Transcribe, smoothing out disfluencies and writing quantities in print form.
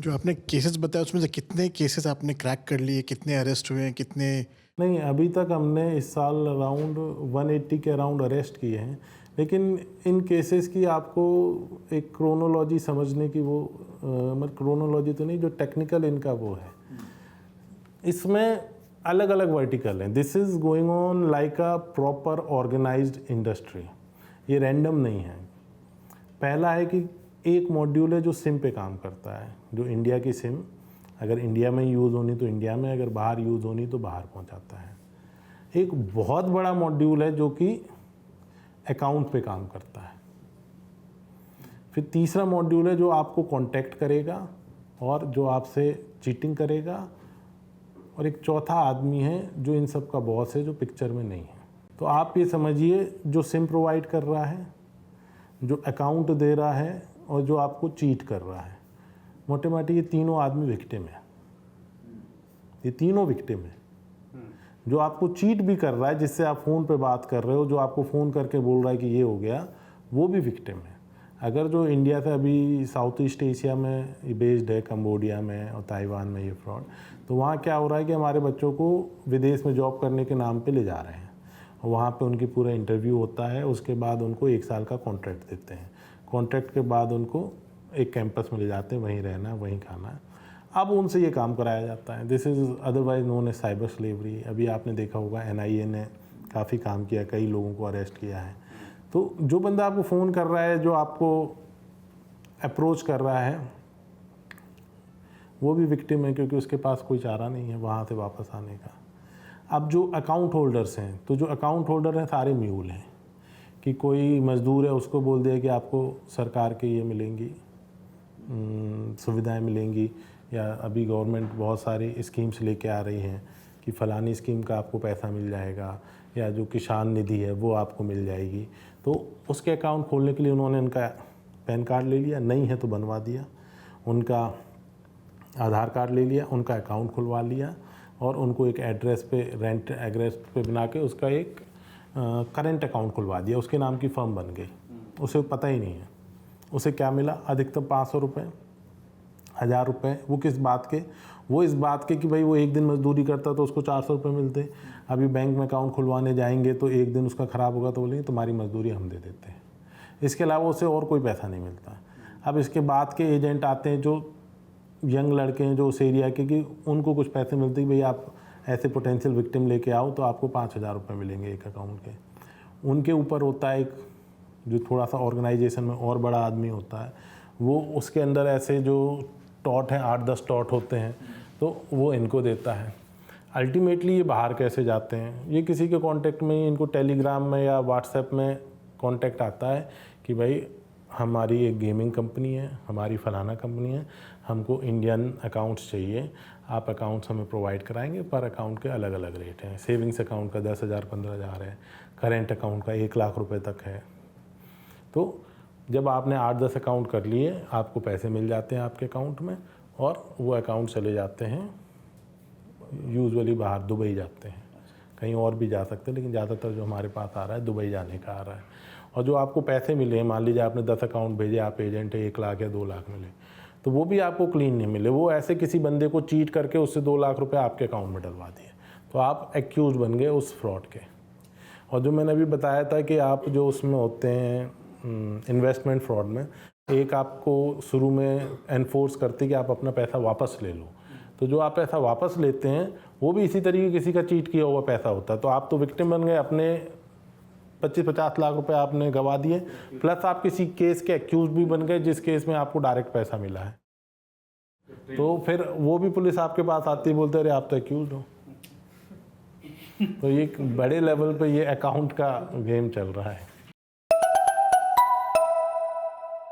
जो आपने केसेस बताए उसमें से कितने केसेस आपने क्रैक कर लिए, कितने अरेस्ट हुए हैं, कितने? नहीं, अभी तक हमने इस साल अराउंड 180 के अराउंड अरेस्ट किए हैं, लेकिन इन केसेस की आपको एक क्रोनोलॉजी समझने की वो मतलब क्रोनोलॉजी तो नहीं, जो टेक्निकल इनका वो है, इसमें अलग अलग वर्टिकल हैं। This is going on like a proper organised industry, ये रैंडम नहीं है। पहला है कि एक मॉड्यूल है जो सिम पे काम करता है, जो इंडिया की सिम अगर इंडिया में यूज़ होनी तो इंडिया में, अगर बाहर यूज़ होनी तो बाहर पहुंचाता है। एक बहुत बड़ा मॉड्यूल है जो कि अकाउंट पे काम करता है। फिर तीसरा मॉड्यूल है जो आपको कांटेक्ट करेगा और जो आपसे चीटिंग करेगा, और एक चौथा आदमी है जो इन सब का बॉस है, जो पिक्चर में नहीं है। तो आप ये समझिए, जो सिम प्रोवाइड कर रहा है, जो अकाउंट दे रहा है, और जो आपको चीट कर रहा है, मोटे मोटे ये तीनों आदमी विक्टिम है। ये तीनों विक्टिम है। जो आपको चीट भी कर रहा है, जिससे आप फ़ोन पे बात कर रहे हो, जो आपको फ़ोन करके बोल रहा है कि ये हो गया, वो भी विक्टिम है। अगर जो इंडिया से अभी साउथ ईस्ट एशिया में बेस्ड है, कंबोडिया में और ताइवान में ये फ्रॉड, तो वहाँ क्या हो रहा है कि हमारे बच्चों को विदेश में जॉब करने के नाम पे ले जा रहे हैं, और वहाँ पे उनकी पूरा इंटरव्यू होता है, उसके बाद उनको 1 साल का कॉन्ट्रैक्ट देते हैं। कॉन्ट्रैक्ट के बाद उनको एक कैंपस में ले जाते हैं, वहीं रहना, वहीं खाना है। अब उनसे ये काम कराया जाता है। This is otherwise known as cyber slavery. अभी आपने देखा होगा NIA ने काफ़ी काम किया, कई लोगों को अरेस्ट किया है। तो जो बंदा आपको फ़ोन कर रहा है, जो आपको अप्रोच कर रहा है, वो भी विक्टिम है, क्योंकि उसके पास कोई चारा नहीं है वहाँ से वापस आने का। अब जो अकाउंट होल्डर्स हैं, तो जो अकाउंट होल्डर हैं सारे म्यूल हैं, कि कोई मज़दूर है, उसको बोल दिया कि आपको सरकार के ये मिलेंगी, सुविधाएं मिलेंगी, या अभी गवर्नमेंट बहुत सारी स्कीम्स लेके आ रही हैं कि फ़लानी स्कीम का आपको पैसा मिल जाएगा, या जो किसान निधि है वो आपको मिल जाएगी। तो उसके अकाउंट खोलने के लिए उन्होंने उनका पैन कार्ड ले लिया, नहीं है तो बनवा दिया, उनका आधार कार्ड ले लिया, उनका अकाउंट खुलवा लिया, और उनको एक एड्रेस पे, रेंट एड्रेस पे बना के उसका एक करेंट अकाउंट खुलवा दिया, उसके नाम की फर्म बन गई। उसे पता ही नहीं है उसे क्या मिला, अधिकतम 500 रुपये, 1000 रुपये। वो किस बात के? वो इस बात के कि भाई वो एक दिन मजदूरी करता तो उसको 400 रुपये मिलते। अभी बैंक में अकाउंट खुलवाने जाएंगे तो एक दिन उसका ख़राब होगा तो बोलेंगे तुम्हारी मजदूरी हम दे देते हैं, इसके अलावा उसे और कोई पैसा नहीं मिलता। अब इसके बाद के एजेंट आते हैं जो यंग लड़के हैं, जो उस एरिया के, कि उनको कुछ पैसे मिलते हैं, भाई आप ऐसे पोटेंशियल विक्टिम लेके आओ तो आपको 5000 रुपये मिलेंगे एक अकाउंट के। उनके ऊपर होता है एक जो थोड़ा सा ऑर्गेनाइजेशन में और बड़ा आदमी होता है, वो उसके अंदर ऐसे जो टॉट हैं, 8-10 टॉट होते हैं, तो वो इनको देता है। अल्टीमेटली ये बाहर कैसे जाते हैं, ये किसी के कांटेक्ट में, इनको टेलीग्राम में या व्हाट्सएप में कांटेक्ट आता है कि भाई हमारी एक गेमिंग कंपनी है, हमारी फलाना कंपनी है, हमको इंडियन अकाउंट्स चाहिए, आप अकाउंट्स हमें प्रोवाइड कराएंगे। पर अकाउंट के अलग अलग रेट हैं। सेविंग्स अकाउंट का 10,000 15,000 है, करेंट अकाउंट का 1 लाख रुपए तक है। तो जब आपने 8-10 अकाउंट कर लिए, आपको पैसे मिल जाते हैं आपके अकाउंट में, और वो अकाउंट चले जाते हैं यूजुअली बाहर, दुबई जाते हैं, कहीं और भी जा सकते हैं, लेकिन ज़्यादातर जो हमारे पास आ रहा है दुबई जाने का आ रहा है। और जो आपको पैसे मिले, मान लीजिए आपने 10 अकाउंट भेजे, आप एजेंट है, 1 लाख या 2 लाख मिले, तो वो भी आपको क्लीन नहीं मिले, वो ऐसे किसी बंदे को चीट करके उससे 2 लाख रुपए आपके अकाउंट में डलवा दिए, तो आप एक्यूज बन गए उस फ्रॉड के। और जो मैंने अभी बताया था कि आप जो उसमें होते हैं इन्वेस्टमेंट फ्रॉड में, एक आपको शुरू में एनफोर्स करते कि आप अपना पैसा वापस ले लो, तो जो आप पैसा वापस लेते हैं वो भी इसी तरीके किसी का चीट किया हुआ पैसा होता है। तो आप तो विक्टिम बन गए, अपने 25-50 लाख रुपए आपने गंवा दिए, प्लस आप किसी केस के एक्यूज भी बन गए जिस केस में आपको डायरेक्ट पैसा मिला है। तो फिर वो भी पुलिस आपके पास आती है, बोलते अरे आप तो एक्यूज हो। तो ये बड़े लेवल पे ये अकाउंट का गेम चल रहा है।